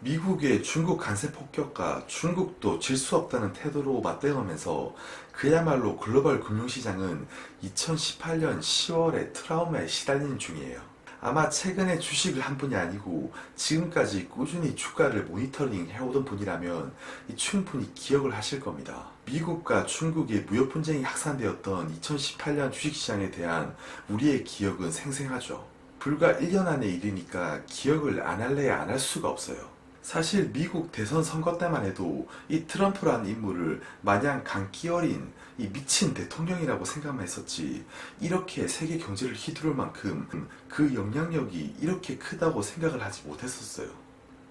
미국의 중국 관세 폭격과 중국도 질 수 없다는 태도로 맞대응하면서 그야말로 글로벌 금융시장은 2018년 10월에 트라우마에 시달리는 중이에요. 아마 최근에 주식을 한 분이 아니고 지금까지 꾸준히 주가를 모니터링 해오던 분이라면 충분히 기억을 하실 겁니다. 미국과 중국의 무역 분쟁이 확산되었던 2018년 주식시장에 대한 우리의 기억은 생생하죠. 불과 1년 안의 일이니까 기억을 안 할래야 안 할 수가 없어요. 사실 미국 대선 선거 때만 해도 이 트럼프라는 인물을 마냥 강기 어린 이 미친 대통령이라고 생각만 했었지, 이렇게 세계 경제를 휘두를 만큼 그 영향력이 이렇게 크다고 생각을 하지 못했었어요.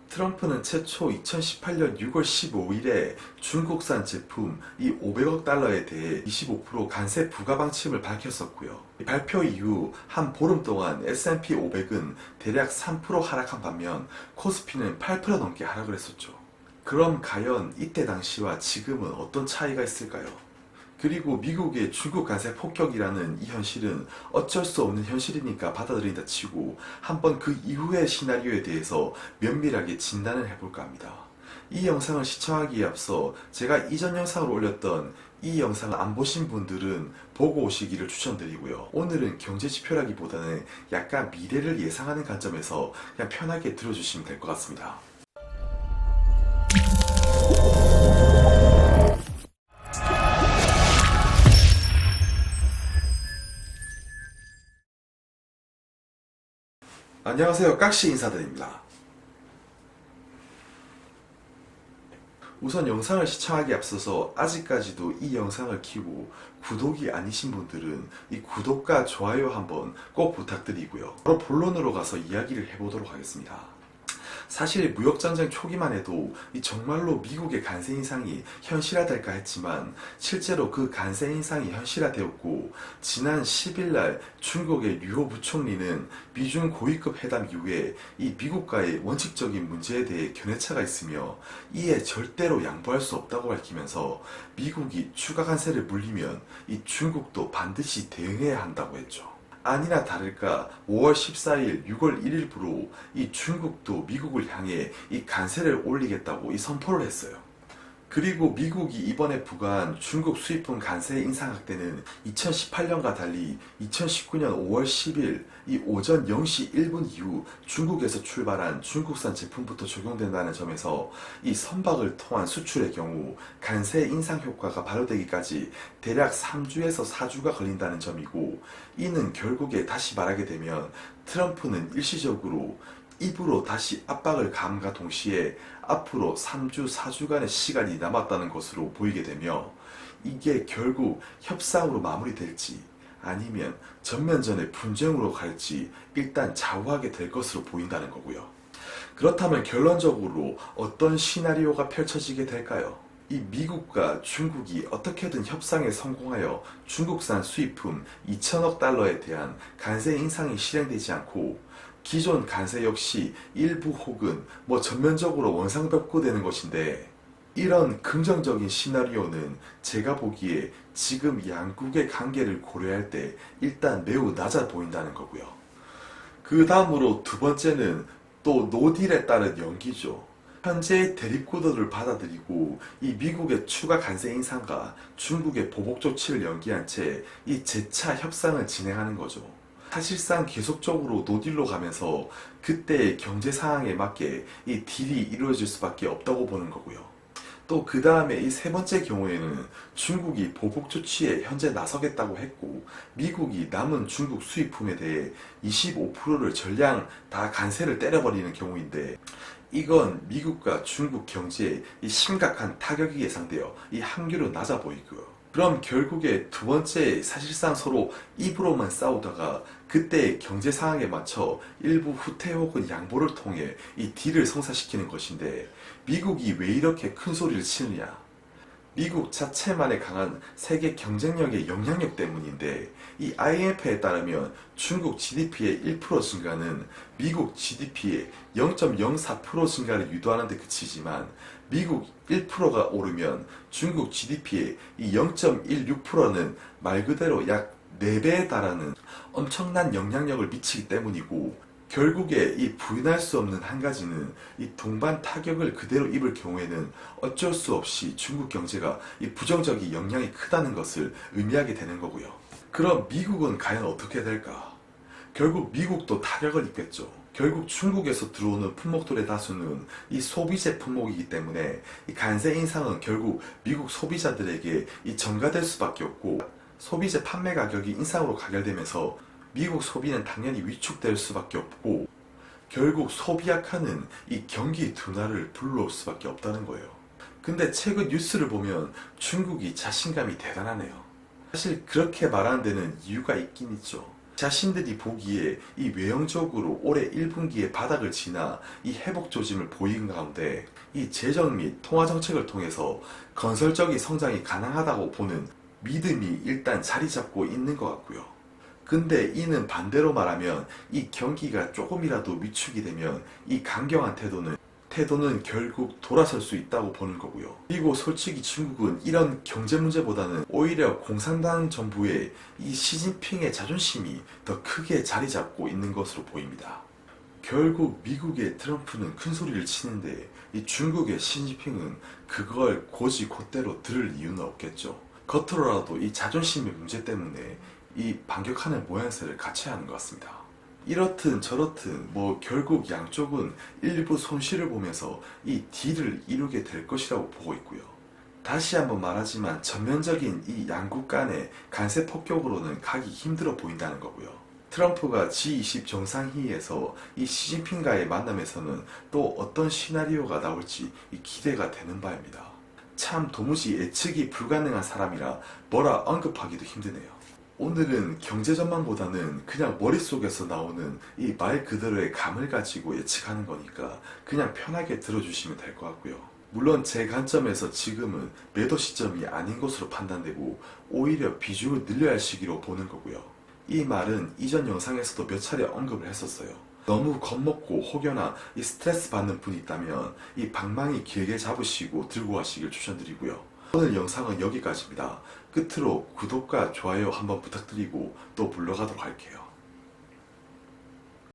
트럼프는 최초 2018년 6월 15일에 중국산 제품 이 500억 달러에 대해 25% 관세 부과 방침을 밝혔었고요. 발표 이후 한 보름 동안 S&P 500은 대략 3% 하락한 반면 코스피는 8% 넘게 하락을 했었죠. 그럼 과연 이때 당시와 지금은 어떤 차이가 있을까요? 그리고 미국의 중국 관세 폭격이라는 이 현실은 어쩔 수 없는 현실이니까 받아들인다 치고 한번 그 이후의 시나리오에 대해서 면밀하게 진단을 해볼까 합니다. 이 영상을 시청하기에 앞서 제가 이전 영상을 올렸던 이 영상을 안 보신 분들은 보고 오시기를 추천드리고요. 오늘은 경제지표라기보다는 약간 미래를 예상하는 관점에서 그냥 편하게 들어주시면 될 것 같습니다. 안녕하세요, 깍시 인사드립니다. 우선 영상을 시청하기에 앞서서 아직까지도 이 영상을 키고 구독이 아니신 분들은 이 구독과 좋아요 한번 꼭 부탁드리고요. 바로 본론으로 가서 이야기를 해보도록 하겠습니다. 사실 무역전쟁 초기만 해도 정말로 미국의 관세 인상이 현실화될까 했지만 실제로 그 관세 인상이 현실화되었고, 지난 10일날 중국의 류호 부총리는 미중 고위급 회담 이후에 이 미국과의 원칙적인 문제에 대해 견해차가 있으며 이에 절대로 양보할 수 없다고 밝히면서 미국이 추가 관세를 물리면 이 중국도 반드시 대응해야 한다고 했죠. 아니나 다를까 5월 14일, 6월 1일부로 이 중국도 미국을 향해 이 관세를 올리겠다고 이 선포를 했어요. 그리고 미국이 이번에 부과한 중국 수입품 관세 인상 확대는 2018년과 달리 2019년 5월 10일 이 오전 0시 1분 이후 중국에서 출발한 중국산 제품부터 적용된다는 점에서 이 선박을 통한 수출의 경우 관세 인상 효과가 발효되기까지 대략 3주에서 4주가 걸린다는 점이고, 이는 결국에 다시 말하게 되면 트럼프는 일시적으로 입으로 다시 압박을 가함과 동시에 앞으로 3주, 4주간의 시간이 남았다는 것으로 보이게 되며, 이게 결국 협상으로 마무리될지 아니면 전면전의 분쟁으로 갈지 일단 좌우하게 될 것으로 보인다는 거고요. 그렇다면 결론적으로 어떤 시나리오가 펼쳐지게 될까요? 이 미국과 중국이 어떻게든 협상에 성공하여 중국산 수입품 2천억 달러에 대한 관세 인상이 실행되지 않고 기존 관세 역시 일부 혹은 전면적으로 원상복구되는 것인데, 이런 긍정적인 시나리오는 제가 보기에 지금 양국의 관계를 고려할 때 일단 매우 낮아 보인다는 거고요. 그 다음으로 두 번째는 또 노딜에 따른 연기죠. 현재의 대립구도를 받아들이고 이 미국의 추가 관세 인상과 중국의 보복 조치를 연기한 채 이 재차 협상을 진행하는 거죠. 사실상 계속적으로 노딜로 가면서 그때의 경제 상황에 맞게 이 딜이 이루어질 수밖에 없다고 보는 거고요. 또 그 다음에 이 세 번째 경우에는 중국이 보복 조치에 현재 나서겠다고 했고, 미국이 남은 중국 수입품에 대해 25%를 전량 다 관세를 때려버리는 경우인데, 이건 미국과 중국 경제에 이 심각한 타격이 예상되어 이 확률은 낮아 보이고요. 그럼 결국에 두 번째, 사실상 서로 입으로만 싸우다가 그때의 경제 상황에 맞춰 일부 후퇴 혹은 양보를 통해 이 딜을 성사시키는 것인데, 미국이 왜 이렇게 큰 소리를 치느냐? 미국 자체만의 강한 세계 경쟁력의 영향력 때문인데, 이 IMF에 따르면 중국 GDP의 1% 증가는 미국 GDP의 0.04% 증가를 유도하는 데 그치지만, 미국 1%가 오르면 중국 GDP의 이 0.16%는 말 그대로 약 4배에 달하는 엄청난 영향력을 미치기 때문이고, 결국에 이 부인할 수 없는 한 가지는 이 동반 타격을 그대로 입을 경우에는 어쩔 수 없이 중국 경제가 이 부정적인 영향이 크다는 것을 의미하게 되는 거고요. 그럼 미국은 과연 어떻게 될까? 결국 미국도 타격을 입겠죠. 결국 중국에서 들어오는 품목들의 다수는 이 소비재 품목이기 때문에 이 관세 인상은 결국 미국 소비자들에게 이 전가될 수밖에 없고, 소비재 판매 가격이 인상으로 가결되면서 미국 소비는 당연히 위축될 수밖에 없고, 결국 소비약화는 이 경기 둔화를 불러올 수밖에 없다는 거예요. 근데 최근 뉴스를 보면 중국이 자신감이 대단하네요. 사실 그렇게 말하는 데는 이유가 있긴 있죠. 자신들이 보기에 이 외형적으로 올해 1분기에 바닥을 지나 이 회복 조짐을 보이는 가운데 이 재정 및 통화 정책을 통해서 건설적인 성장이 가능하다고 보는 믿음이 일단 자리 잡고 있는 것 같고요. 근데 이는 반대로 말하면 이 경기가 조금이라도 위축이 되면 이 강경한 태도는 결국 돌아설 수 있다고 보는 거고요. 그리고 솔직히 중국은 이런 경제 문제보다는 오히려 공산당 정부의 이 시진핑의 자존심이 더 크게 자리 잡고 있는 것으로 보입니다. 결국 미국의 트럼프는 큰 소리를 치는데 이 중국의 시진핑은 그걸 곧이곧대로 들을 이유는 없겠죠. 겉으로라도 이 자존심의 문제 때문에 이 반격하는 모양새를 갖춰야 하는 것 같습니다. 이렇든 저렇든 결국 양쪽은 일부 손실을 보면서 이 딜을 이루게 될 것이라고 보고 있고요. 다시 한번 말하지만 전면적인 이 양국 간의 관세 폭격으로는 가기 힘들어 보인다는 거고요. 트럼프가 G20 정상회의에서 이 시진핑과의 만남에서는 또 어떤 시나리오가 나올지 기대가 되는 바입니다. 참 도무지 예측이 불가능한 사람이라 뭐라 언급하기도 힘드네요. 오늘은 경제 전망보다는 그냥 머릿속에서 나오는 이 말 그대로의 감을 가지고 예측하는 거니까 그냥 편하게 들어주시면 될 것 같고요. 물론 제 관점에서 지금은 매도 시점이 아닌 것으로 판단되고 오히려 비중을 늘려야 할 시기로 보는 거고요. 이 말은 이전 영상에서도 몇 차례 언급을 했었어요. 너무 겁먹고 혹여나 이 스트레스 받는 분이 있다면 이 방망이 길게 잡으시고 들고 가시길 추천드리고요. 오늘 영상은 여기까지입니다. 끝으로 구독과 좋아요 한번 부탁드리고 또 물러가도록 할게요.